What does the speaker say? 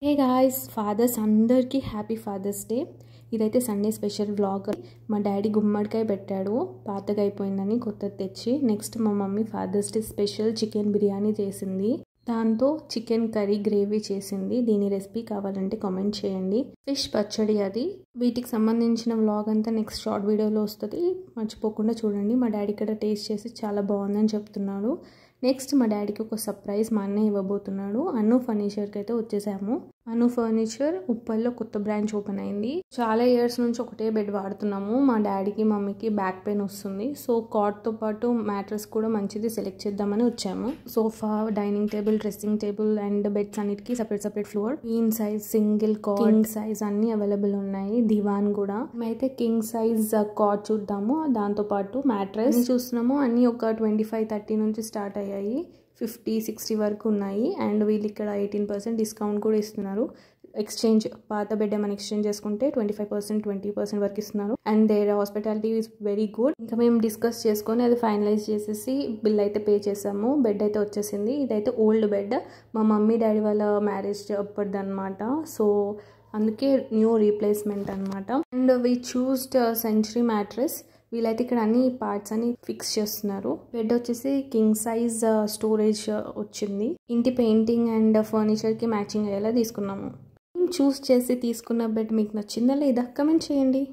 హే guys, fathers అందరికీ happy father's day. ఇదైతే Sunday special vlog. మా డాడీ గుమ్మడికాయ పెట్టాడు, పాతగా అయిపోయిందని కొత్తది తెచ్చి. నెక్స్ట్ మా mummy father's day special chicken biryani చేసింది, దాంతో చికెన్ కర్రీ గ్రేవీ చేసింది. దీని రెసిపీ కావాలంటే కామెంట్ చేయండి. ఫిష్ పచ్చడి అది. వీటికి సంబంధించిన వ్లాగ్ అంతా నెక్స్ట్ షార్ట్ వీడియోలో వస్తుంది, మర్చిపోకుండా చూడండి. మా డాడీ ఇక్కడ టేస్ట్ చేసి చాలా బాగుందని చెప్తున్నాడు. నెక్స్ట్ మా డాడీకి ఒక సర్ప్రైజ్ మా అన్నయ్య ఇవ్వబోతున్నాడు. అను ఫర్నిచర్కి అయితే వచ్చేసాము. అను ఫర్నిచర్ ఉప్పల్లో కొత్త బ్రాంచ్ ఓపెన్ అయింది. చాలా ఇయర్స్ నుంచి ఒకటే బెడ్ వాడుతున్నాము. మా డాడీకి మమ్మీకి బ్యాక్ పెయిన్ వస్తుంది, సో కాట్తో పాటు మ్యాట్రెస్ కూడా మంచిది సెలెక్ట్ చేద్దామని వచ్చాము. Sofa, dining table, dressing table and beds అన్నిటికీ separate floor. Queen size, single cot, king size అన్ని అవైలబుల్ ఉన్నాయి. దివాన్ కూడా. మేమైతే కింగ్ సైజ్ కాట్ చూద్దాము, దాంతో పాటు మ్యాట్రెస్ చూస్తున్నాము. అన్ని ఒక 25-30 నుంచి స్టార్ట్ అయ్యాయి. 50-60 వరకు ఉన్నాయి. అండ్ వీళ్ళు ఇక్కడ 18% డిస్కౌంట్ కూడా ఇస్తున్నారు. ఎక్స్చేంజ్, పాత బెడ్ ఏమైనా ఎక్స్చేంజ్ చేసుకుంటే 25%, 20% వరకు ఇస్తున్నారు. And their hospitality is very good. ఇంకా మేము డిస్కస్ చేసుకొని అది ఫైనలైజ్ చేసేసి బిల్ అయితే పే చేసాము. బెడ్ అయితే వచ్చేసింది. ఇదైతే ఓల్డ్ బెడ్, మా మమ్మీ డాడీ వాళ్ళ మ్యారేజ్ అప్పటిది అనమాట. సో అందుకే న్యూ రీప్లేస్మెంట్ అనమాట. And we చూస్డ్ century mattress. వీళ్ళైతే ఇక్కడ అన్ని పార్ట్స్ అని ఫిక్స్ చేస్తున్నారు. బెడ్ వచ్చేసి కింగ్ సైజ్ స్టోరేజ్ వచ్చింది. ఇంటి పెయింటింగ్ అండ్ ఫర్నిచర్కి మ్యాచింగ్ అయ్యేలా తీసుకున్నాము. చూస్ చేసి తీసుకున్న బెడ్ మీకు నచ్చిందా లేదా కమెంట్ చేయండి.